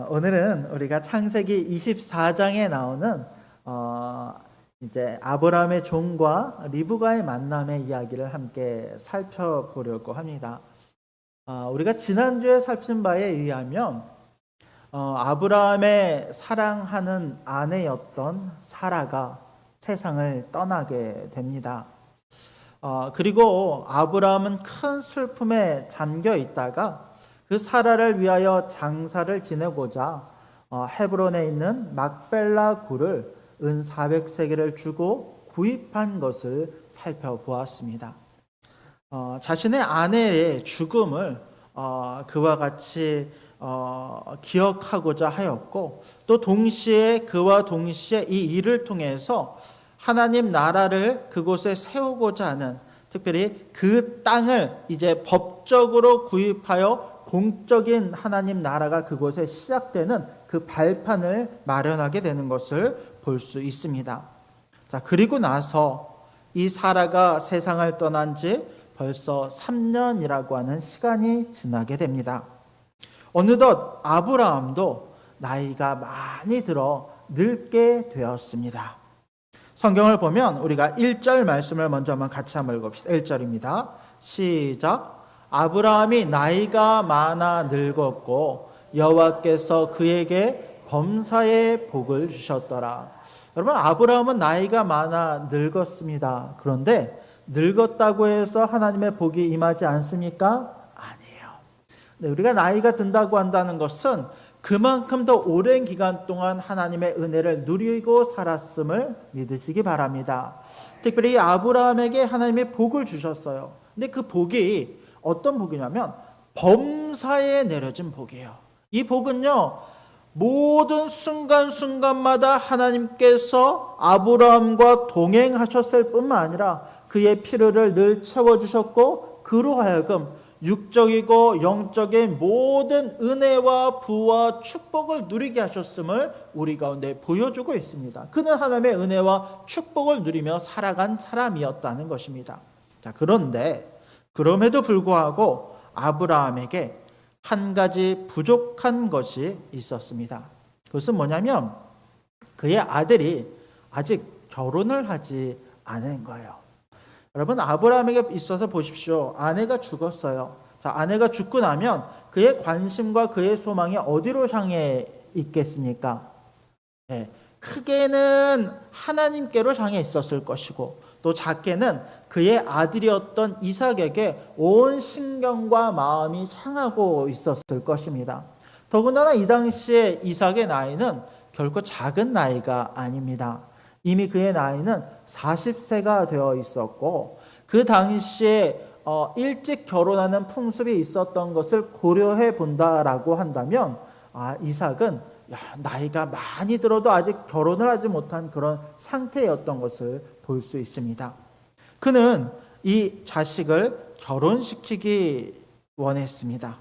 오늘은 우리가 창세기 24장에 나오는 이제 아브라함의 종과 리브가의 만남의 이야기를 함께 살펴보려고 합니다. 우리가 지난주에 살핀 바에 의하면 아브라함의 사랑하는 아내였던 사라가 세상을 떠나게 됩니다. 그리고 아브라함은 큰 슬픔에 잠겨 있다가 그 사라를 위하여 장사를 지내고자 헤브론에 있는 막벨라 굴을 은 400세겔을 주고 구입한 것을 살펴보았습니다. 자신의 아내의 죽음을 그와 같이 기억하고자 하였고, 또 동시에 그와 동시에 이 일을 통해서 하나님 나라를 그곳에 세우고자 하는, 특별히 그 땅을 이제 법적으로 구입하여 공적인 하나님 나라가 그곳에 시작되는 그 발판을 마련하게 되는 것을 볼 수 있습니다. 자, 그리고 나서 이 사라가 세상을 떠난 지 벌써 3년이라고 하는 시간이 지나게 됩니다. 어느덧 아브라함도 나이가 많이 들어 늙게 되었습니다. 성경을 보면 우리가 1절 말씀을 먼저 한번 같이 한번 읽읍시다. 1절입니다. 시작. 아브라함이 나이가 많아 늙었고 여호와께서 그에게 범사의 복을 주셨더라. 여러분, 아브라함은 나이가 많아 늙었습니다. 그런데 늙었다고 해서 하나님의 복이 임하지 않습니까? 아니에요. 우리가 나이가 든다고 한다는 것은 그만큼 더 오랜 기간 동안 하나님의 은혜를 누리고 살았음을 믿으시기 바랍니다. 특별히 아브라함에게 하나님의 복을 주셨어요. 근데 그 복이 어떤 복이냐면 범사에 내려진 복이에요. 이 복은요, 모든 순간순간마다 하나님께서 아브라함과 동행하셨을 뿐만 아니라 그의 필요를 늘 채워주셨고, 그로 하여금 육적이고 영적인 모든 은혜와 부와 축복을 누리게 하셨음을 우리 가운데 보여주고 있습니다. 그는 하나님의 은혜와 축복을 누리며 살아간 사람이었다는 것입니다. 자, 그런데 그럼에도 불구하고 아브라함에게 한 가지 부족한 것이 있었습니다. 그것은 뭐냐면 그의 아들이 아직 결혼을 하지 않은 거예요. 여러분, 아브라함에게 있어서 보십시오. 아내가 죽었어요. 자, 아내가 죽고 나면 그의 관심과 그의 소망이 어디로 향해 있겠습니까? 네, 크게는 하나님께로 향해 있었을 것이고, 또 작게는 그의 아들이었던 이삭에게 온 신경과 마음이 향하고 있었을 것입니다. 더군다나 이 당시에 이삭의 나이는 결코 작은 나이가 아닙니다. 이미 그의 나이는 40세가 되어 있었고, 그 당시에 일찍 결혼하는 풍습이 있었던 것을 고려해 본다라고 한다면, 이삭은 나이가 많이 들어도 아직 결혼을 하지 못한 그런 상태였던 것을 볼 수 있습니다. 그는 이 자식을 결혼시키기 원했습니다.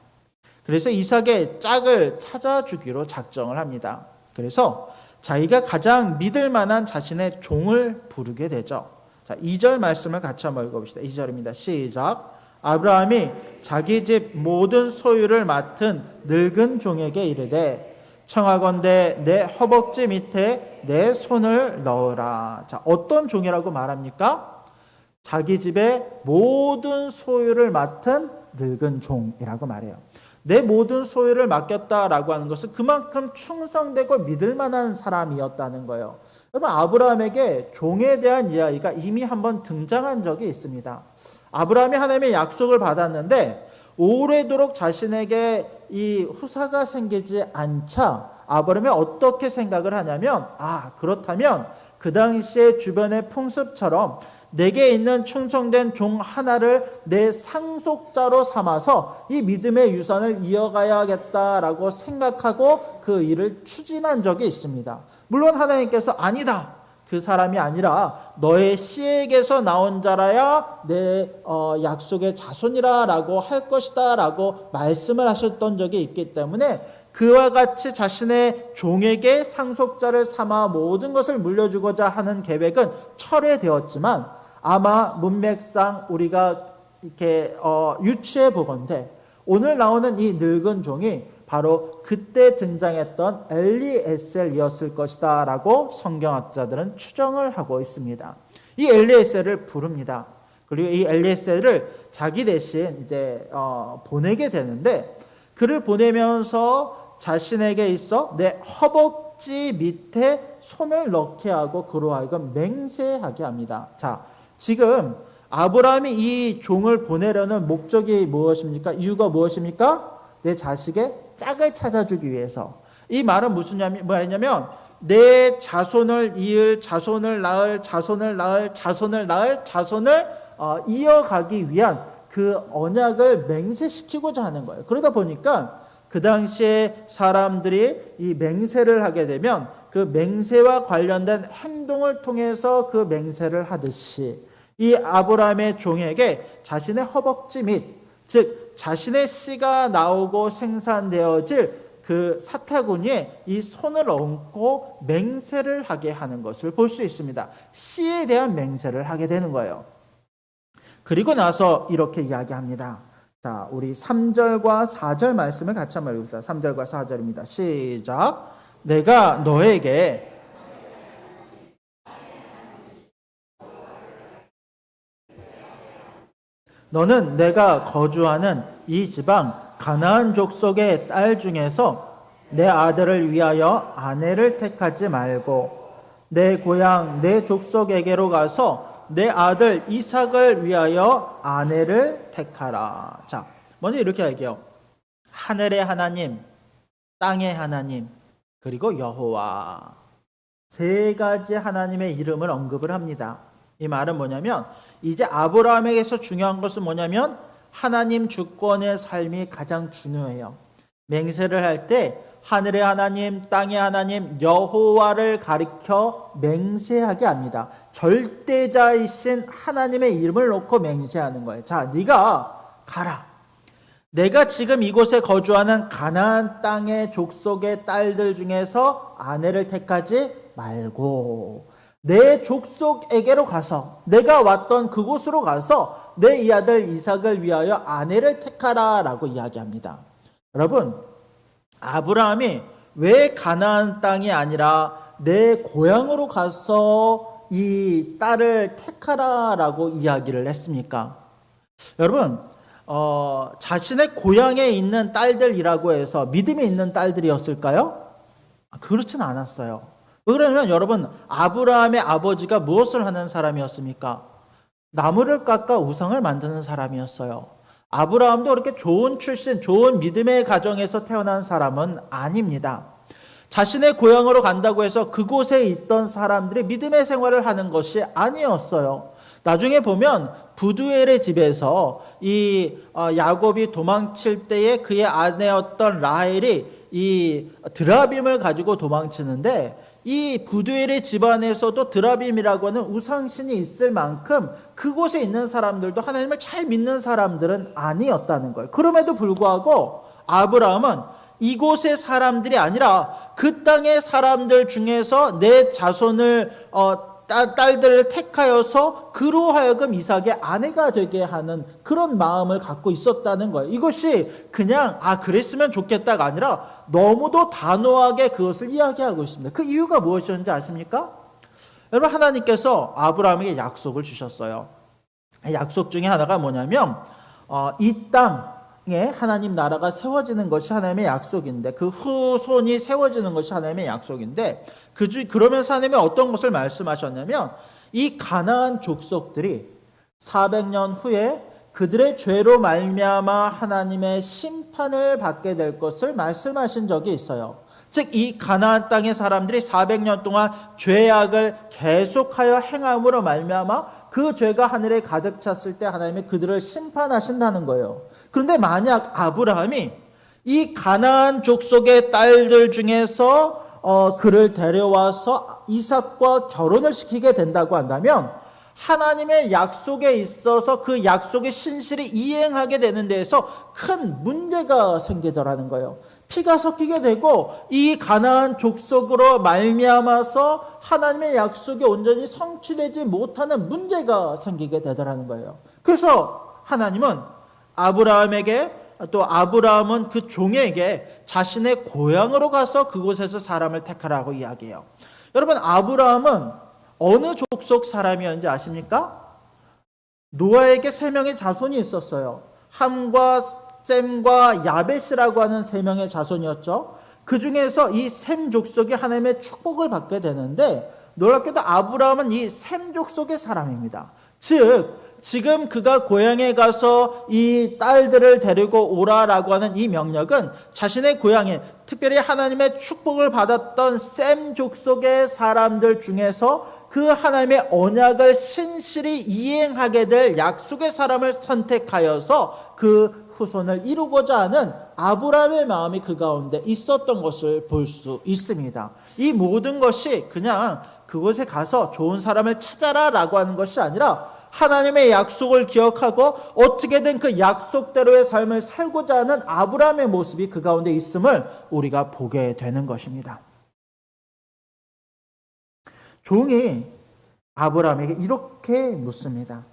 그래서 이삭의 짝을 찾아주기로 작정을 합니다. 그래서 자기가 가장 믿을 만한 자신의 종을 부르게 되죠. 자, 2절 말씀을 같이 한번 읽어봅시다. 2절입니다. 시작. 아브라함이 자기 집 모든 소유를 맡은 늙은 종에게 이르되 청하건대 내 허벅지 밑에 내 손을 넣으라. 자, 어떤 종이라고 말합니까? 자기 집의 모든 소유를 맡은 늙은 종이라고 말해요. 내 모든 소유를 맡겼다라고 하는 것은 그만큼 충성되고 믿을 만한 사람이었다는 거예요. 여러분, 아브라함에게 종에 대한 이야기가 이미 한번 등장한 적이 있습니다. 아브라함이 하나님의 약속을 받았는데 오래도록 자신에게 이 후사가 생기지 않자 아브라함이 어떻게 생각을 하냐면, 그렇다면 그 당시에 주변의 풍습처럼 내게 있는 충성된 종 하나를 내 상속자로 삼아서 이 믿음의 유산을 이어가야겠다라고 생각하고 그 일을 추진한 적이 있습니다. 물론 하나님께서 아니다, 그 사람이 아니라 너의 씨에게서 나온 자라야 내 약속의 자손이라 라고 할 것이다 라고 말씀을 하셨던 적이 있기 때문에 그와 같이 자신의 종에게 상속자를 삼아 모든 것을 물려주고자 하는 계획은 철회되었지만, 아마 문맥상 우리가 이렇게 유추해 보건대 오늘 나오는 이 늙은 종이 바로 그때 등장했던 엘리에셀이었을 것이다 라고 성경학자들은 추정을 하고 있습니다. 이 엘리에셀을 부릅니다. 그리고 이 엘리에셀을 자기 대신 이제 보내게 되는데, 그를 보내면서 자신에게 있어 내 허벅지 밑에 손을 넣게 하고 그로 하여금 맹세하게 합니다. 자, 지금 아브라함이 이 종을 보내려는 목적이 무엇입니까? 이유가 무엇입니까? 내 자식의 짝을 찾아주기 위해서. 이 말은 무슨 말이냐면 내 자손을 이을, 자손을 낳을, 자손을 낳을, 자손을 낳을, 자손을 이어가기 위한 그 언약을 맹세시키고자 하는 거예요. 그러다 보니까 그 당시에 사람들이 이 맹세를 하게 되면 그 맹세와 관련된 행동을 통해서 그 맹세를 하듯이 이 아브라함의 종에게 자신의 허벅지 밑, 즉 자신의 씨가 나오고 생산되어질 그 사타구니에 이 손을 얹고 맹세를 하게 하는 것을 볼 수 있습니다. 씨에 대한 맹세를 하게 되는 거예요. 그리고 나서 이렇게 이야기합니다. 자, 우리 3절과 4절 말씀을 같이 한번 읽읍시다. 3절과 4절입니다. 시작. 내가 너에게 너는 내가 거주하는 이 지방 가나안 족속의 딸 중에서 내 아들을 위하여 아내를 택하지 말고 내 고향 내 족속에게로 가서 내 아들 이삭을 위하여 아내를 택하라. 자, 먼저 이렇게 할게요. 하늘의 하나님, 땅의 하나님, 그리고 여호와. 세 가지 하나님의 이름을 언급을 합니다. 이 말은 뭐냐면 이제 아브라함에게서 중요한 것은 뭐냐면 하나님 주권의 삶이 가장 중요해요. 맹세를 할 때 하늘의 하나님, 땅의 하나님, 여호와를 가리켜 맹세하게 합니다. 절대자이신 하나님의 이름을 놓고 맹세하는 거예요. 자, 네가 가라. 내가 지금 이곳에 거주하는 가나안 땅의 족속의 딸들 중에서 아내를 택하지 말고 내 족속에게로 가서 내가 왔던 그곳으로 가서 내 이 아들 이삭을 위하여 아내를 택하라 라고 이야기합니다. 여러분, 아브라함이 왜 가나안 땅이 아니라 내 고향으로 가서 이 딸을 택하라 라고 이야기를 했습니까? 여러분, 자신의 고향에 있는 딸들이라고 해서 믿음이 있는 딸들이었을까요? 그렇진 않았어요. 그러면 여러분, 아브라함의 아버지가 무엇을 하는 사람이었습니까? 나무를 깎아 우상을 만드는 사람이었어요. 아브라함도 그렇게 좋은 출신, 좋은 믿음의 가정에서 태어난 사람은 아닙니다. 자신의 고향으로 간다고 해서 그곳에 있던 사람들이 믿음의 생활을 하는 것이 아니었어요. 나중에 보면 부두엘의 집에서 이 야곱이 도망칠 때에 그의 아내였던 라헬이 이 드라빔을 가지고 도망치는데 이 부두엘의 집안에서도 드라빔이라고 하는 우상신이 있을 만큼 그곳에 있는 사람들도 하나님을 잘 믿는 사람들은 아니었다는 거예요. 그럼에도 불구하고 아브라함은 이곳의 사람들이 아니라 그 땅의 사람들 중에서 내 자손을 딸들을 택하여서 그로 하여금 이삭의 아내가 되게 하는 그런 마음을 갖고 있었다는 거예요. 이것이 그냥 그랬으면 좋겠다가 아니라 너무도 단호하게 그것을 이야기하고 있습니다. 그 이유가 무엇이었는지 아십니까? 여러분, 하나님께서 아브라함에게 약속을 주셨어요. 약속 중에 하나가 뭐냐면 이 땅에 하나님 나라가 세워지는 것이 하나님의 약속인데 그 후손이 세워지는 것이 하나님의 약속인데 그러면서 하나님이 어떤 것을 말씀하셨냐면 이 가나안 족속들이 400년 후에 그들의 죄로 말미암아 하나님의 심판을 받게 될 것을 말씀하신 적이 있어요. 즉 이 가나안 땅의 사람들이 400년 동안 죄악을 계속하여 행함으로 말미암아 그 죄가 하늘에 가득 찼을 때 하나님이 그들을 심판하신다는 거예요. 그런데 만약 아브라함이 이 가나안 족속의 딸들 중에서 그를 데려와서 이삭과 결혼을 시키게 된다고 한다면 하나님의 약속에 있어서 그 약속의 신실히 이행하게 되는 데에서 큰 문제가 생기더라는 거예요. 피가 섞이게 되고 이 가나안 족속으로 말미암아서 하나님의 약속이 온전히 성취되지 못하는 문제가 생기게 되더라는 거예요. 그래서 하나님은 아브라함에게 또 아브라함은 그 종에게 자신의 고향으로 가서 그곳에서 사람을 택하라고 이야기해요. 여러분, 아브라함은 어느 족속 사람이었는지 아십니까? 노아에게 세 명의 자손이 있었어요. 함과 셈과 야벳이라고 하는 세 명의 자손이었죠. 그 중에서 이 셈 족속이 하나님의 축복을 받게 되는데, 놀랍게도 아브라함은 이 셈 족속의 사람입니다. 즉 지금 그가 고향에 가서 이 딸들을 데리고 오라라고 하는 이 명령은 자신의 고향에, 특별히 하나님의 축복을 받았던 셈 족속의 사람들 중에서 그 하나님의 언약을 신실히 이행하게 될 약속의 사람을 선택하여서 그 후손을 이루고자 하는 아브라함의 마음이 그 가운데 있었던 것을 볼 수 있습니다. 이 모든 것이 그냥 그곳에 가서 좋은 사람을 찾아라라고 하는 것이 아니라 하나님의 약속을 기억하고 어떻게든 그 약속대로의 삶을 살고자 하는 아브라함의 모습이 그 가운데 있음을 우리가 보게 되는 것입니다. 종이 아브라함에게 이렇게 묻습니다.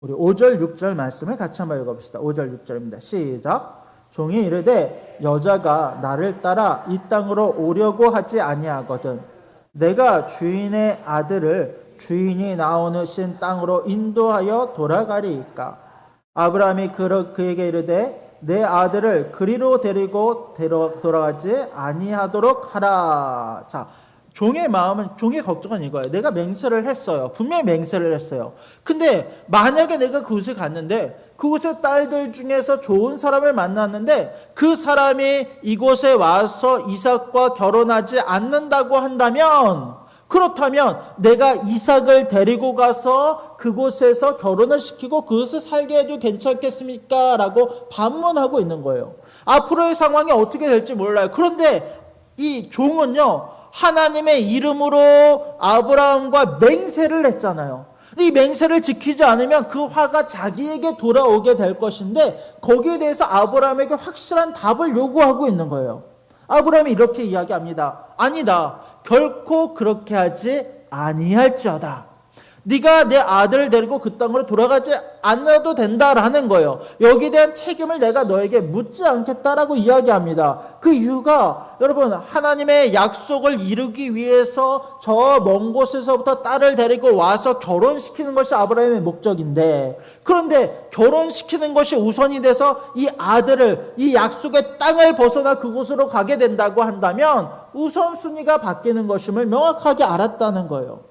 우리 5절 6절 말씀을 같이 한번 읽어봅시다. 5절 6절입니다. 시작. 종이 이르되 여자가 나를 따라 이 땅으로 오려고 하지 아니하거든 내가 주인의 아들을 주인이 나오신 땅으로 인도하여 돌아가리이까. 아브라함이 그에게 이르되 내 아들을 그리로 데리고 돌아가지 아니하도록 하라. 자, 종의 마음은, 종의 걱정은 이거예요. 내가 맹세를 했어요. 분명히 맹세를 했어요. 근데 만약에 내가 그곳에 갔는데 그곳의 딸들 중에서 좋은 사람을 만났는데 그 사람이 이곳에 와서 이삭과 결혼하지 않는다고 한다면, 그렇다면 내가 이삭을 데리고 가서 그곳에서 결혼을 시키고 그것을 살게 해도 괜찮겠습니까? 라고 반문하고 있는 거예요. 앞으로의 상황이 어떻게 될지 몰라요. 그런데 이 종은요, 하나님의 이름으로 아브라함과 맹세를 했잖아요. 이 맹세를 지키지 않으면 그 화가 자기에게 돌아오게 될 것인데 거기에 대해서 아브라함에게 확실한 답을 요구하고 있는 거예요. 아브라함이 이렇게 이야기합니다. 아니다. 결코 그렇게 하지 아니할지어다. 네가 내 아들을 데리고 그 땅으로 돌아가지 않아도 된다라는 거예요. 여기에 대한 책임을 내가 너에게 묻지 않겠다라고 이야기합니다. 그 이유가 여러분, 하나님의 약속을 이루기 위해서 저 먼 곳에서부터 딸을 데리고 와서 결혼시키는 것이 아브라함의 목적인데, 그런데 결혼시키는 것이 우선이 돼서 이 아들을, 이 약속의 땅을 벗어나 그곳으로 가게 된다고 한다면 우선순위가 바뀌는 것임을 명확하게 알았다는 거예요.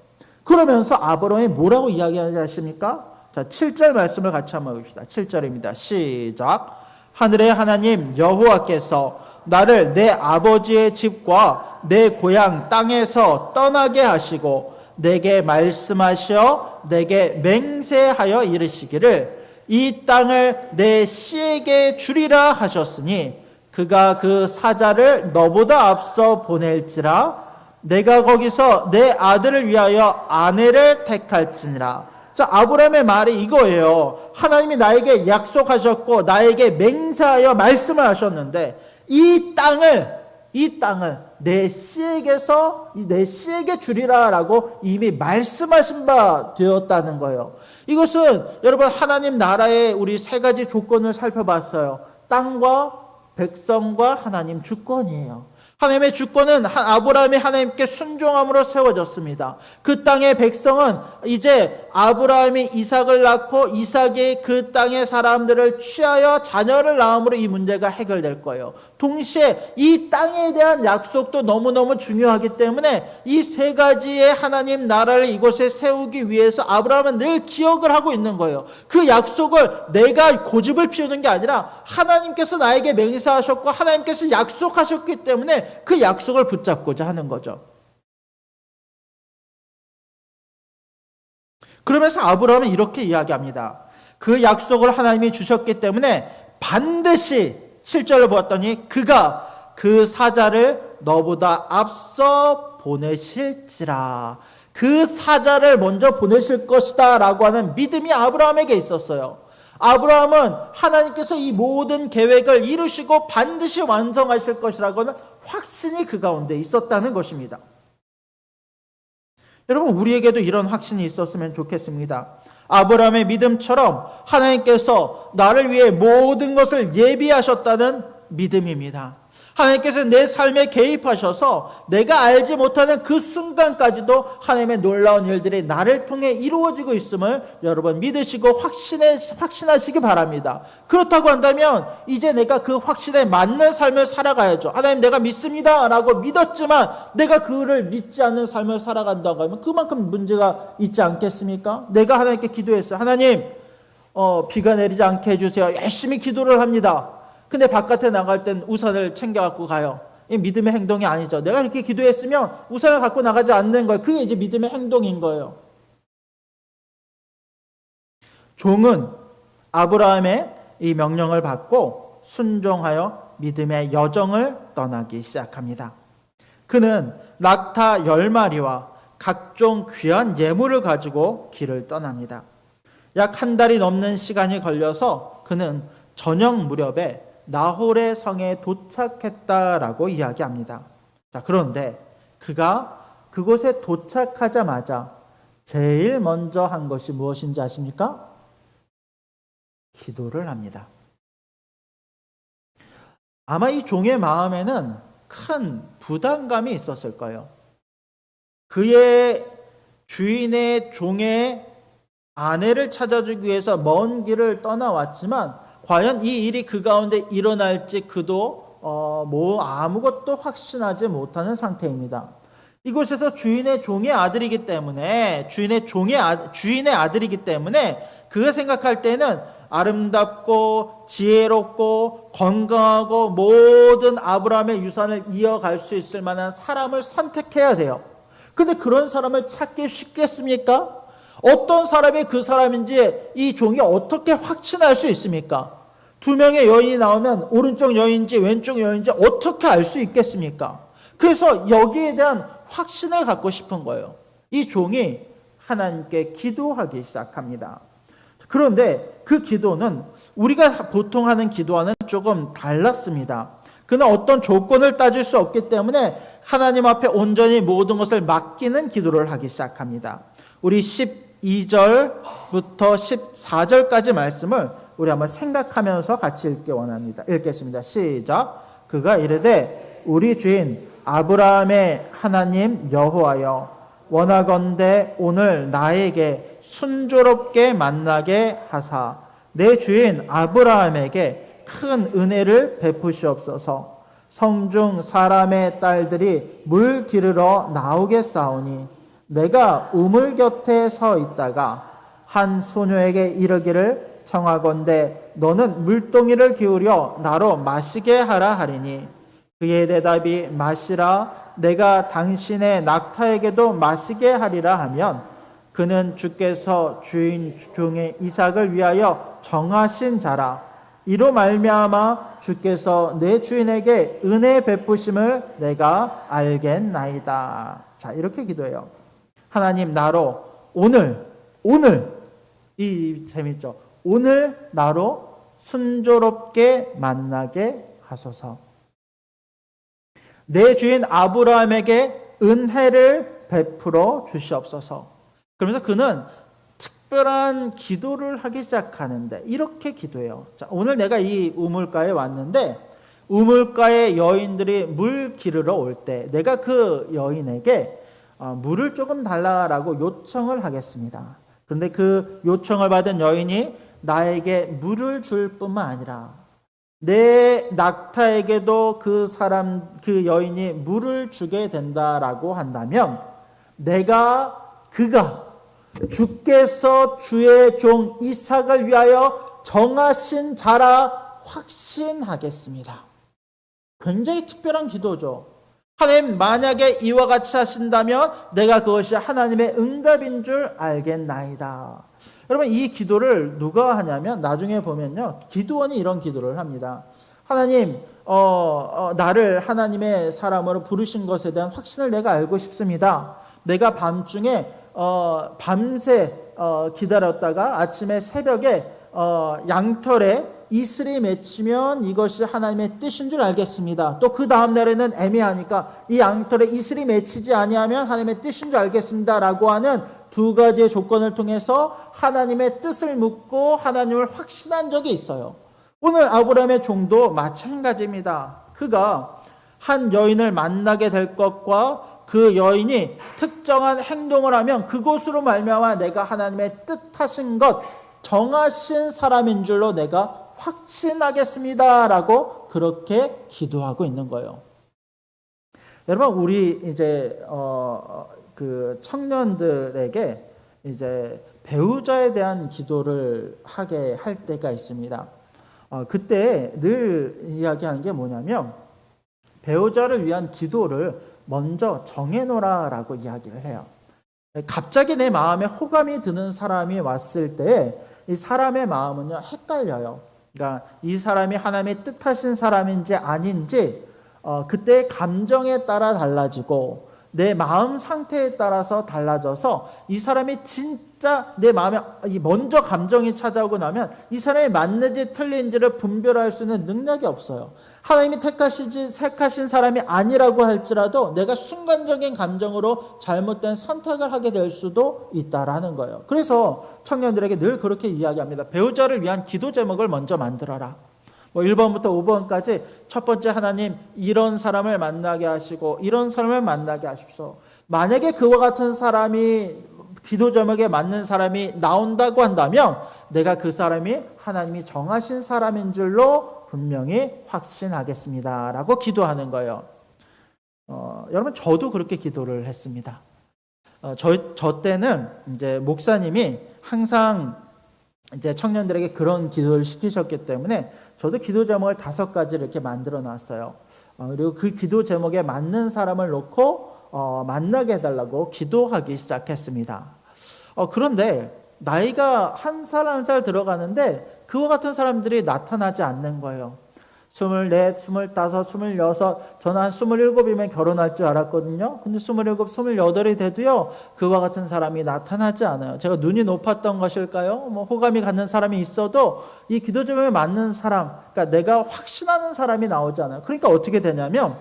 그러면서 아브라함이 뭐라고 이야기하지 않습니까? 자, 7절 말씀을 같이 한번 봅시다. 7절입니다. 시작. 하늘의 하나님 여호와께서 나를 내 아버지의 집과 내 고향 땅에서 떠나게 하시고 내게 말씀하셔 내게 맹세하여 이르시기를 이 땅을 내 씨에게 주리라 하셨으니 그가 그 사자를 너보다 앞서 보낼지라 내가 거기서 내 아들을 위하여 아내를 택할지니라. 자, 아브라함의 말이 이거예요. 하나님이 나에게 약속하셨고 나에게 맹세하여 말씀을 하셨는데 이 땅을 내 씨에게서 내 씨에게 주리라라고 이미 말씀하신 바 되었다는 거예요. 이것은 여러분, 하나님 나라의 우리 세 가지 조건을 살펴봤어요. 땅과 백성과 하나님 주권이에요. 하나님의 주권은 아브라함이 하나님께 순종함으로 세워졌습니다. 그 땅의 백성은 이제 아브라함이 이삭을 낳고 이삭이 그 땅의 사람들을 취하여 자녀를 낳음으로 이 문제가 해결될 거예요. 동시에 이 땅에 대한 약속도 너무너무 중요하기 때문에 이 세 가지의 하나님 나라를 이곳에 세우기 위해서 아브라함은 늘 기억을 하고 있는 거예요. 그 약속을 내가 고집을 피우는 게 아니라 하나님께서 나에게 맹세하셨고 하나님께서 약속하셨기 때문에 그 약속을 붙잡고자 하는 거죠. 그러면서 아브라함은 이렇게 이야기합니다. 그 약속을 하나님이 주셨기 때문에 반드시 7절을 보았더니 그가 그 사자를 너보다 앞서 보내실지라. 그 사자를 먼저 보내실 것이다 라고 하는 믿음이 아브라함에게 있었어요. 아브라함은 하나님께서 이 모든 계획을 이루시고 반드시 완성하실 것이라고는 확신이 그 가운데 있었다는 것입니다. 여러분, 우리에게도 이런 확신이 있었으면 좋겠습니다. 아브라함의 믿음처럼 하나님께서 나를 위해 모든 것을 예비하셨다는 믿음입니다. 하나님께서 내 삶에 개입하셔서 내가 알지 못하는 그 순간까지도 하나님의 놀라운 일들이 나를 통해 이루어지고 있음을 여러분 믿으시고 확신하시기 바랍니다. 그렇다고 한다면 이제 내가 그 확신에 맞는 삶을 살아가야죠. 하나님 내가 믿습니다 라고 믿었지만 내가 그를 믿지 않는 삶을 살아간다고 하면 그만큼 문제가 있지 않겠습니까? 내가 하나님께 기도했어요. 하나님 비가 내리지 않게 해주세요. 열심히 기도를 합니다. 근데 바깥에 나갈 땐 우산을 챙겨갖고 가요. 이 믿음의 행동이 아니죠. 내가 이렇게 기도했으면 우산을 갖고 나가지 않는 거예요. 그게 이제 믿음의 행동인 거예요. 종은 아브라함의 이 명령을 받고 순종하여 믿음의 여정을 떠나기 시작합니다. 그는 낙타 10마리와 각종 귀한 예물을 가지고 길을 떠납니다. 약 한 달이 넘는 시간이 걸려서 그는 저녁 무렵에 나홀의 성에 도착했다라고 이야기합니다. 자, 그런데 그가 그곳에 도착하자마자 제일 먼저 한 것이 무엇인지 아십니까? 기도를 합니다. 아마 이 종의 마음에는 큰 부담감이 있었을 거예요. 그의 주인의 종의 아내를 찾아주기 위해서 먼 길을 떠나왔지만 과연 이 일이 그 가운데 일어날지 그도 아무것도 확신하지 못하는 상태입니다. 이곳에서 주인의 종의 아들이기 때문에 주인의 아들이기 때문에 그가 생각할 때는 아름답고 지혜롭고 건강하고 모든 아브라함의 유산을 이어갈 수 있을 만한 사람을 선택해야 돼요. 근데 그런 사람을 찾기 쉽겠습니까? 어떤 사람이 그 사람인지 이 종이 어떻게 확신할 수 있습니까? 두 명의 여인이 나오면 오른쪽 여인인지 왼쪽 여인인지 어떻게 알 수 있겠습니까? 그래서 여기에 대한 확신을 갖고 싶은 거예요. 이 종이 하나님께 기도하기 시작합니다. 그런데 그 기도는 우리가 보통 하는 기도와는 조금 달랐습니다. 그는 어떤 조건을 따질 수 없기 때문에 하나님 앞에 온전히 모든 것을 맡기는 기도를 하기 시작합니다. 우리 12절부터 14절까지 말씀을 우리 한번 생각하면서 같이 읽기 원합니다. 읽겠습니다. 시작. 그가 이르되 우리 주인 아브라함의 하나님 여호와여 원하건대 오늘 나에게 순조롭게 만나게 하사 내 주인 아브라함에게 큰 은혜를 베푸시옵소서. 성중 사람의 딸들이 물 기르러 나오겠사오니 내가 우물 곁에 서 있다가 한 소녀에게 이르기를 청하건대 너는 물동이를 기울여 나로 마시게 하라 하리니 그의 대답이 마시라 내가 당신의 낙타에게도 마시게 하리라 하면 그는 주께서 주인 종의 이삭을 위하여 정하신 자라 이로 말미암아 주께서 내 주인에게 은혜 베푸심을 내가 알겠나이다. 자, 이렇게 기도해요. 하나님 나로 오늘 이 재밌죠? 오늘 나로 순조롭게 만나게 하소서. 내 주인 아브라함에게 은혜를 베풀어 주시옵소서. 그러면서 그는 특별한 기도를 하기 시작하는데 이렇게 기도해요. 자, 오늘 내가 이 우물가에 왔는데 우물가에 여인들이 물 기르러 올 때 내가 그 여인에게 물을 조금 달라라고 요청을 하겠습니다. 그런데 그 요청을 받은 여인이 나에게 물을 줄 뿐만 아니라 내 낙타에게도 그 여인이 물을 주게 된다라고 한다면 그가 주께서 주의 종 이삭을 위하여 정하신 자라 확신하겠습니다. 굉장히 특별한 기도죠. 하나님 만약에 이와 같이 하신다면 내가 그것이 하나님의 응답인 줄 알겠나이다. 여러분 이 기도를 누가 하냐면 나중에 보면요 기도원이 이런 기도를 합니다. 하나님 나를 하나님의 사람으로 부르신 것에 대한 확신을 내가 알고 싶습니다. 내가 밤중에 밤새 기다렸다가 아침에 새벽에 양털에 이슬이 맺히면 이것이 하나님의 뜻인 줄 알겠습니다. 또 그 다음 날에는 애매하니까 이 양털에 이슬이 맺히지 아니하면 하나님의 뜻인 줄 알겠습니다 라고 하는 두 가지의 조건을 통해서 하나님의 뜻을 묻고 하나님을 확신한 적이 있어요. 오늘 아브라함의 종도 마찬가지입니다. 그가 한 여인을 만나게 될 것과 그 여인이 특정한 행동을 하면 그것으로 말미암아 내가 하나님의 뜻하신 것, 정하신 사람인 줄로 내가 확신하겠습니다 라고 그렇게 기도하고 있는 거예요. 여러분, 우리 이제 그 청년들에게 이제 배우자에 대한 기도를 하게 할 때가 있습니다. 그때 늘 이야기하는 게 뭐냐면 배우자를 위한 기도를 먼저 정해놓으라라고 이야기를 해요. 갑자기 내 마음에 호감이 드는 사람이 왔을 때 이 사람의 마음은요 헷갈려요. 그러니까 이 사람이 하나님의 뜻하신 사람인지 아닌지 그때 감정에 따라 달라지고 내 마음 상태에 따라서 달라져서 이 사람이 진짜 내 마음에 먼저 감정이 찾아오고 나면 이 사람이 맞는지 틀린지를 분별할 수 있는 능력이 없어요. 하나님이 택하신 사람이 아니라고 할지라도 내가 순간적인 감정으로 잘못된 선택을 하게 될 수도 있다라는 거예요. 그래서 청년들에게 늘 그렇게 이야기합니다. 배우자를 위한 기도 제목을 먼저 만들어라. 1번부터 5번까지 첫 번째, 하나님 이런 사람을 만나게 하시고 이런 사람을 만나게 하십시오. 만약에 그와 같은 사람이 기도 제목에 맞는 사람이 나온다고 한다면 내가 그 사람이 하나님이 정하신 사람인 줄로 분명히 확신하겠습니다 라고 기도하는 거예요. 여러분, 저도 그렇게 기도를 했습니다. 저 때는 이제 목사님이 항상 이제 청년들에게 그런 기도를 시키셨기 때문에 저도 기도 제목을 5가지를 이렇게 만들어 놨어요. 그리고 그 기도 제목에 맞는 사람을 놓고 만나게 해달라고 기도하기 시작했습니다. 그런데 나이가 한 살 한 살 들어가는데 그와 같은 사람들이 나타나지 않는 거예요. 24, 25, 26, 저는 한 27이면 결혼할 줄 알았거든요. 근데 27, 28이 돼도요, 그와 같은 사람이 나타나지 않아요. 제가 눈이 높았던 것일까요? 호감이 갖는 사람이 있어도 이 기도 제목에 맞는 사람, 그러니까 내가 확신하는 사람이 나오지 않아요. 그러니까 어떻게 되냐면,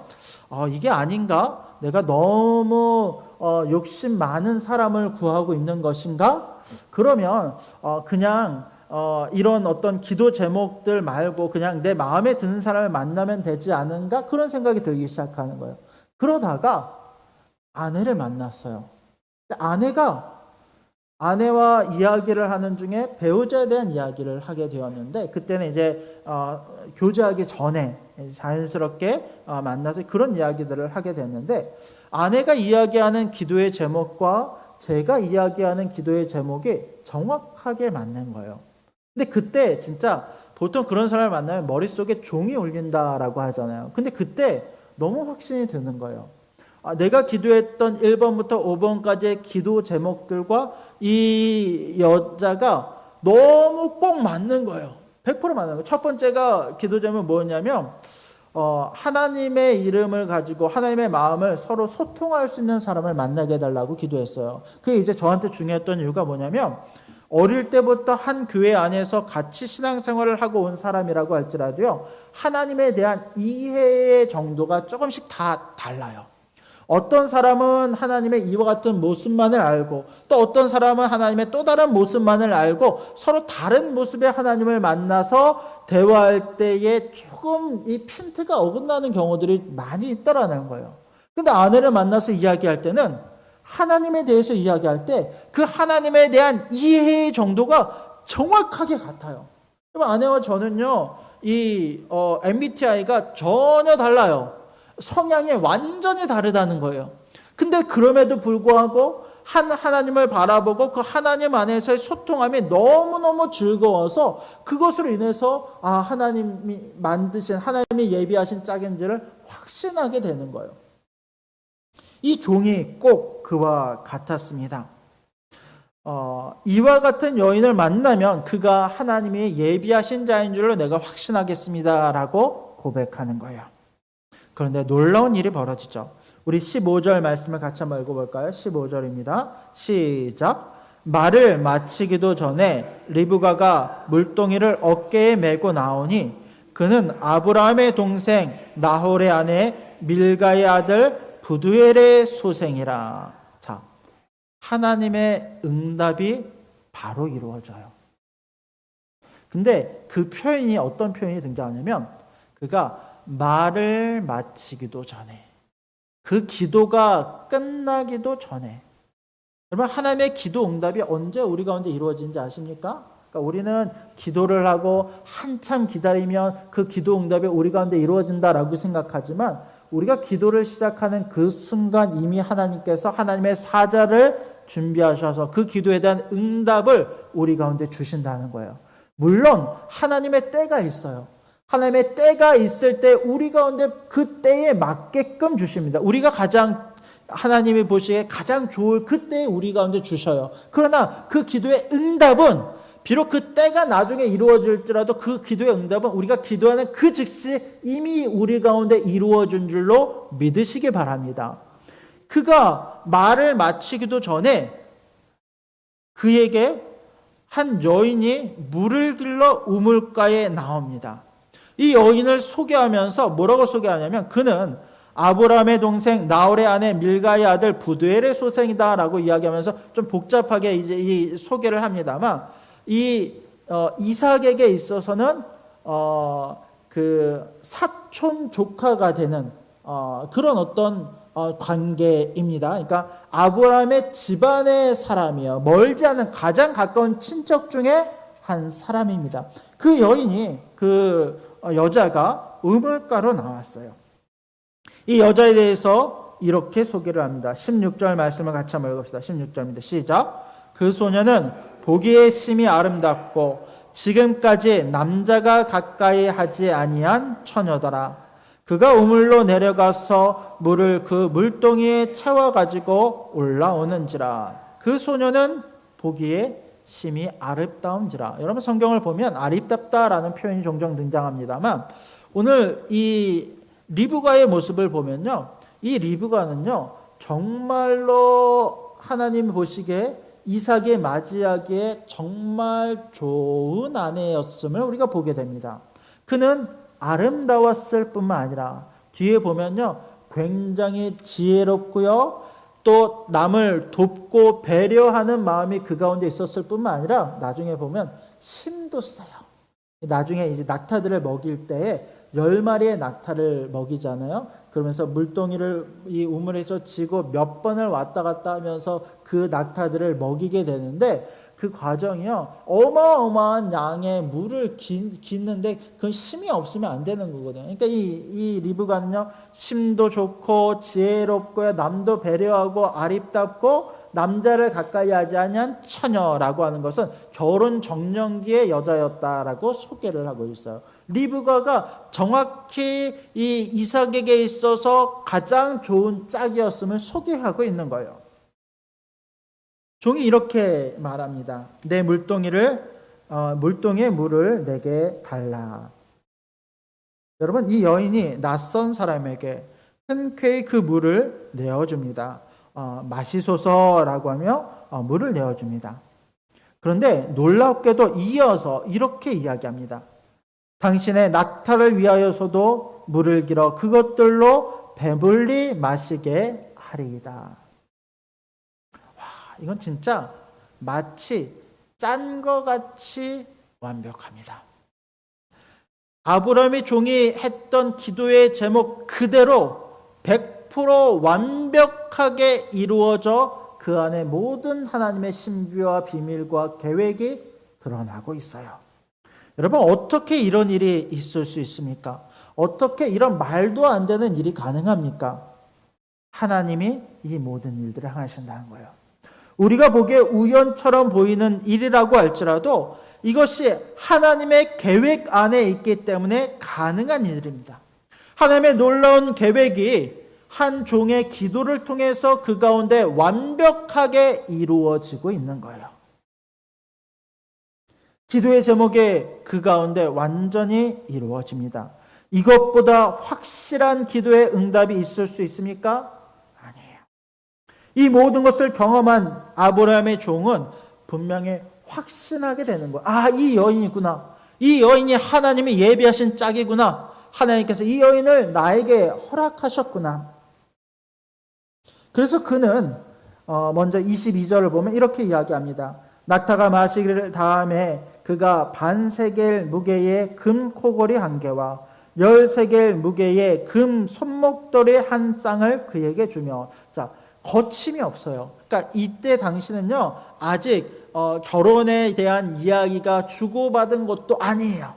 이게 아닌가? 내가 너무 욕심 많은 사람을 구하고 있는 것인가? 그러면 그냥 이런 어떤 기도 제목들 말고 그냥 내 마음에 드는 사람을 만나면 되지 않은가? 그런 생각이 들기 시작하는 거예요. 그러다가 아내를 만났어요. 아내와 이야기를 하는 중에 배우자에 대한 이야기를 하게 되었는데, 그때는 이제 교제하기 전에 자연스럽게 만나서 그런 이야기들을 하게 됐는데, 아내가 이야기하는 기도의 제목과 제가 이야기하는 기도의 제목이 정확하게 맞는 거예요. 근데 그때 진짜 보통 그런 사람을 만나면 머릿속에 종이 울린다라고 하잖아요. 근데 그때 너무 확신이 드는 거예요. 내가 기도했던 1번부터 5번까지의 기도 제목들과 이 여자가 너무 꼭 맞는 거예요. 100% 맞는 거예요. 첫 번째가 기도 제목이 뭐였냐면 하나님의 이름을 가지고 하나님의 마음을 서로 소통할 수 있는 사람을 만나게 해달라고 기도했어요. 그게 이제 저한테 중요했던 이유가 뭐냐면, 어릴 때부터 한 교회 안에서 같이 신앙생활을 하고 온 사람이라고 할지라도요, 하나님에 대한 이해의 정도가 조금씩 다 달라요. 어떤 사람은 하나님의 이와 같은 모습만을 알고, 또 어떤 사람은 하나님의 또 다른 모습만을 알고, 서로 다른 모습의 하나님을 만나서 대화할 때에 조금 이 핀트가 어긋나는 경우들이 많이 있다라는 거예요. 근데 아내를 만나서 이야기할 때는 하나님에 대해서 이야기할 때 그 하나님에 대한 이해의 정도가 정확하게 같아요. 아내와 저는요, 이 MBTI가 전혀 달라요. 성향이 완전히 다르다는 거예요. 근데 그럼에도 불구하고 하나님을 바라보고 그 하나님 안에서의 소통함이 너무너무 즐거워서 그것으로 인해서 하나님이 만드신, 하나님이 예비하신 짝인지를 확신하게 되는 거예요. 이 종이 꼭 그와 같았습니다. 이와 같은 여인을 만나면 그가 하나님이 예비하신 자인 줄로 내가 확신하겠습니다 라고 고백하는 거예요. 그런데 놀라운 일이 벌어지죠. 우리 15절 말씀을 같이 한번 읽어볼까요? 15절입니다. 시작. 말을 마치기도 전에 리브가가 물동이를 어깨에 메고 나오니 그는 아브라함의 동생 나홀의 아내 밀가의 아들 부두엘의 소생이라. 자, 하나님의 응답이 바로 이루어져요. 근데 그 표현이 어떤 표현이 등장하냐면 그가 말을 마치기도 전에, 그 기도가 끝나기도 전에. 여러분, 하나님의 기도 응답이 언제 우리 가운데 이루어지는지 아십니까? 그러니까 우리는 기도를 하고 한참 기다리면 그 기도 응답이 우리 가운데 이루어진다라고 생각하지만 우리가 기도를 시작하는 그 순간 이미 하나님께서 하나님의 사자를 준비하셔서 그 기도에 대한 응답을 우리 가운데 주신다는 거예요. 물론 하나님의 때가 있어요. 하나님의 때가 있을 때 우리 가운데 그 때에 맞게끔 주십니다. 우리가 하나님이 보시기에 가장 좋을 그 때에 우리 가운데 주셔요. 그러나 그 기도의 응답은 비록 그 때가 나중에 이루어질지라도 그 기도의 응답은 우리가 기도하는 그 즉시 이미 우리 가운데 이루어진 줄로 믿으시기 바랍니다. 그가 말을 마치기도 전에 그에게 한 여인이 물을 길러 우물가에 나옵니다. 이 여인을 소개하면서 뭐라고 소개하냐면 그는 아브라함의 동생 나홀의 아내 밀가의 아들 부두엘의 소생이다라고 이야기하면서 좀 복잡하게 이제 이 소개를 합니다만 이삭에게 있어서는 그 사촌 조카가 되는 그런 어떤 관계입니다. 그러니까 아브라함의 집안의 사람이요, 멀지 않은 가장 가까운 친척 중에 한 사람입니다. 그 여인이 그 여자가 우물가로 나왔어요. 이 여자에 대해서 이렇게 소개를 합니다. 16절 말씀을 같이 한번 읽읍시다. 16절입니다. 시작. 그 소녀는 보기에 심히 아름답고 지금까지 남자가 가까이 하지 아니한 처녀더라. 그가 우물로 내려가서 물을 그 물동이에 채워가지고 올라오는지라. 그 소녀는 보기에 심히 아름다운지라. 여러분, 성경을 보면 아름답다라는 표현이 종종 등장합니다만 오늘 이 리브가의 모습을 보면요, 이 리브가는요 정말로 하나님 보시기에 이삭이 맞이하기에 정말 좋은 아내였음을 우리가 보게 됩니다. 그는 아름다웠을 뿐만 아니라 뒤에 보면요 굉장히 지혜롭고요, 또 남을 돕고 배려하는 마음이 그 가운데 있었을 뿐만 아니라 나중에 보면 심도 세요. 나중에 이제 낙타들을 먹일 때에 10마리의 낙타를 먹이잖아요. 그러면서 물동이를 이 우물에서 지고 몇 번을 왔다 갔다 하면서 그 낙타들을 먹이게 되는데 그 과정이요 어마어마한 양의 물을 깃는데 그건 심이 없으면 안 되는 거거든요. 그러니까 이 리브가는요 심도 좋고 지혜롭고요, 남도 배려하고 아립답고 남자를 가까이 하지 않은 처녀라고 하는 것은 결혼 정년기의 여자였다라고 소개를 하고 있어요. 리브가가 정확히 이 이삭에게 있어서 가장 좋은 짝이었음을 소개하고 있는 거예요. 종이 이렇게 말합니다. 내 물동이의 물을 내게 달라. 여러분, 이 여인이 낯선 사람에게 흔쾌히 그 물을 내어줍니다. 마시소서라고 하며 물을 내어줍니다. 그런데 놀랍게도 이어서 이렇게 이야기합니다. 당신의 낙타를 위하여서도 물을 길어 그것들로 배불리 마시게 하리이다. 이건 진짜 마치 짠 것 같이 완벽합니다. 아브라함의 종이 했던 기도의 제목 그대로 100% 완벽하게 이루어져 그 안에 모든 하나님의 신비와 비밀과 계획이 드러나고 있어요. 여러분, 어떻게 이런 일이 있을 수 있습니까? 어떻게 이런 말도 안 되는 일이 가능합니까? 하나님이 이 모든 일들을 행하신다는 거예요. 우리가 보기에 우연처럼 보이는 일이라고 할지라도 이것이 하나님의 계획 안에 있기 때문에 가능한 일입니다. 하나님의 놀라운 계획이 한 종의 기도를 통해서 그 가운데 완벽하게 이루어지고 있는 거예요. 기도의 제목이 그 가운데 완전히 이루어집니다. 이것보다 확실한 기도의 응답이 있을 수 있습니까? 이 모든 것을 경험한 아브라함의 종은 분명히 확신하게 되는 거예요. 아, 이 여인이구나. 이 여인이 하나님이 예비하신 짝이구나. 하나님께서 이 여인을 나에게 허락하셨구나. 그래서 그는 먼저 22절을 보면 이렇게 이야기합니다. 낙타가 마시기를 다음에 그가 반세겔 무게의 금 코걸이 한 개와 13겔 무게의 금 손목돌이 한 쌍을 그에게 주며, 자, 거침이 없어요. 그러니까 이때 당시는요, 아직 결혼에 대한 이야기가 주고받은 것도 아니에요.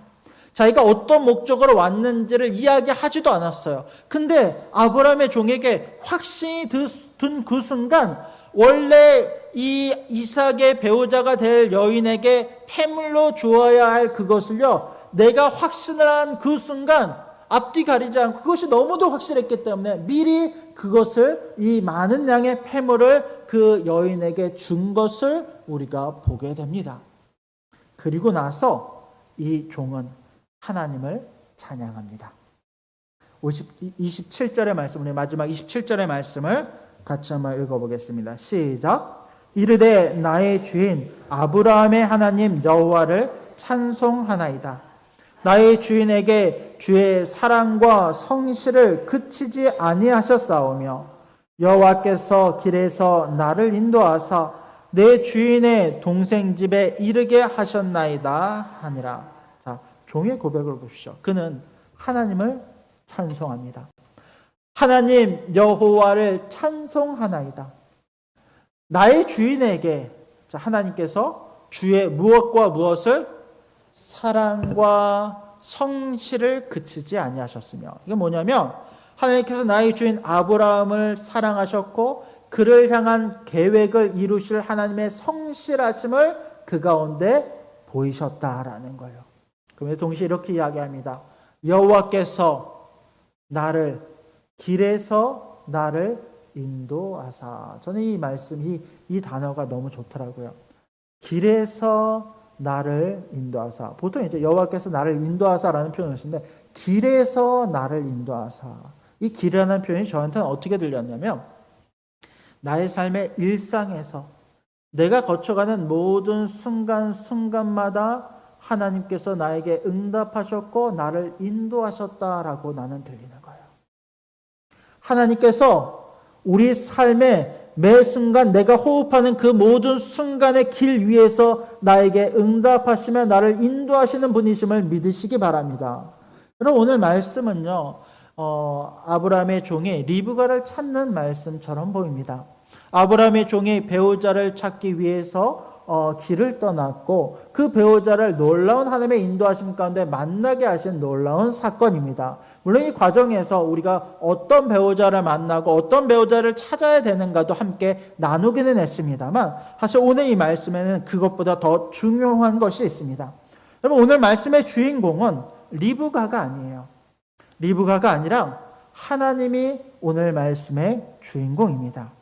자기가 어떤 목적으로 왔는지를 이야기하지도 않았어요. 근데 아브라함의 종에게 확신이 든 그 순간, 원래 이 이삭의 배우자가 될 여인에게 폐물로 주어야 할 그것을요, 내가 확신을 한 그 순간 앞뒤 가리지 않고 그것이 너무도 확실했기 때문에 미리 그것을, 이 많은 양의 폐물을 그 여인에게 준 것을 우리가 보게 됩니다. 그리고 나서 이 종은 하나님을 찬양합니다. 27절의 말씀, 우리 마지막 27절의 말씀을 같이 한번 읽어보겠습니다. 시작. 이르되 나의 주인 아브라함의 하나님 여호와를 찬송하나이다. 나의 주인에게 주의 사랑과 성실을 그치지 아니하셨사오며 여호와께서 길에서 나를 인도하사 내 주인의 동생 집에 이르게 하셨나이다 하니라. 자, 종의 고백을 보십시오. 그는 하나님을 찬송합니다. 하나님 여호와를 찬송하나이다. 나의 주인에게, 자, 하나님께서 주의 무엇과 무엇을, 사랑과 성실을 그치지 아니하셨으며, 이게 뭐냐면 하나님께서 나의 주인 아브라함을 사랑하셨고 그를 향한 계획을 이루실 하나님의 성실하심을 그 가운데 보이셨다라는 거예요. 그러면서 동시에 이렇게 이야기합니다. 여호와께서 나를, 길에서 나를 인도하사. 저는 이 말씀, 이 단어가 너무 좋더라고요. 길에서 나를 인도하사. 보통 이제 여호와께서 나를 인도하사라는 표현을 쓰는데, 길에서 나를 인도하사. 이 길이라는 표현이 저한테는 어떻게 들렸냐면, 나의 삶의 일상에서 내가 거쳐가는 모든 순간순간마다 하나님께서 나에게 응답하셨고 나를 인도하셨다라고 나는 들리는 거예요. 하나님께서 우리 삶의 매 순간 내가 호흡하는 그 모든 순간의 길 위에서 나에게 응답하시며 나를 인도하시는 분이심을 믿으시기 바랍니다. 여러분, 오늘 말씀은요, 아브라함의 종이 리브가를 찾는 말씀처럼 보입니다. 아브라함의 종이 배우자를 찾기 위해서 길을 떠났고 그 배우자를 놀라운 하나님의 인도하심 가운데 만나게 하신 놀라운 사건입니다. 물론 이 과정에서 우리가 어떤 배우자를 만나고 어떤 배우자를 찾아야 되는가도 함께 나누기는 했습니다만, 사실 오늘 이 말씀에는 그것보다 더 중요한 것이 있습니다. 여러분, 오늘 말씀의 주인공은 리브가가 아니에요. 리브가가 아니라 하나님이 오늘 말씀의 주인공입니다.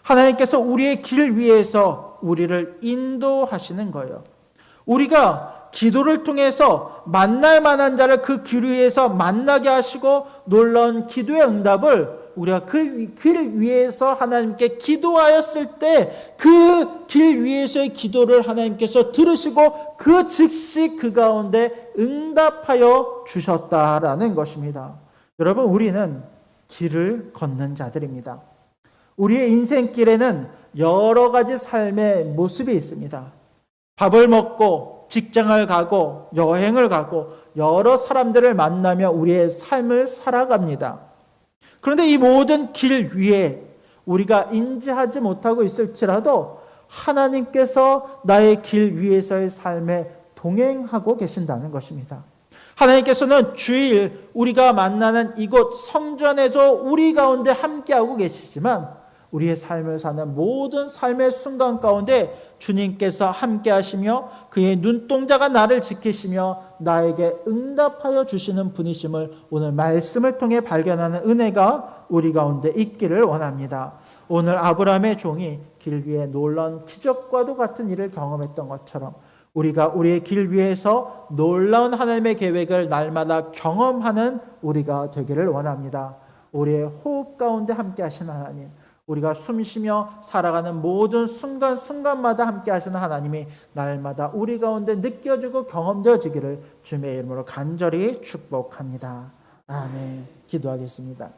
하나님께서 우리의 길 위에서 우리를 인도하시는 거예요. 우리가 기도를 통해서 만날 만한 자를 그 길 위에서 만나게 하시고 놀라운 기도의 응답을 우리가 그 길 위에서 하나님께 기도하였을 때 그 길 위에서의 기도를 하나님께서 들으시고 그 즉시 그 가운데 응답하여 주셨다라는 것입니다. 여러분, 우리는 길을 걷는 자들입니다. 우리의 인생길에는 여러 가지 삶의 모습이 있습니다. 밥을 먹고 직장을 가고 여행을 가고 여러 사람들을 만나며 우리의 삶을 살아갑니다. 그런데 이 모든 길 위에 우리가 인지하지 못하고 있을지라도 하나님께서 나의 길 위에서의 삶에 동행하고 계신다는 것입니다. 하나님께서는 주일 우리가 만나는 이곳 성전에도 우리 가운데 함께하고 계시지만 우리의 삶을 사는 모든 삶의 순간 가운데 주님께서 함께 하시며 그의 눈동자가 나를 지키시며 나에게 응답하여 주시는 분이심을 오늘 말씀을 통해 발견하는 은혜가 우리 가운데 있기를 원합니다. 오늘 아브라함의 종이 길 위에 놀라운 기적과도 같은 일을 경험했던 것처럼 우리가 우리의 길 위에서 놀라운 하나님의 계획을 날마다 경험하는 우리가 되기를 원합니다. 우리의 호흡 가운데 함께 하신 하나님, 우리가 숨쉬며 살아가는 모든 순간순간마다 함께 하시는 하나님이 날마다 우리 가운데 느껴지고 경험되어지기를 주님의 이름으로 간절히 축복합니다. 아멘. 기도하겠습니다.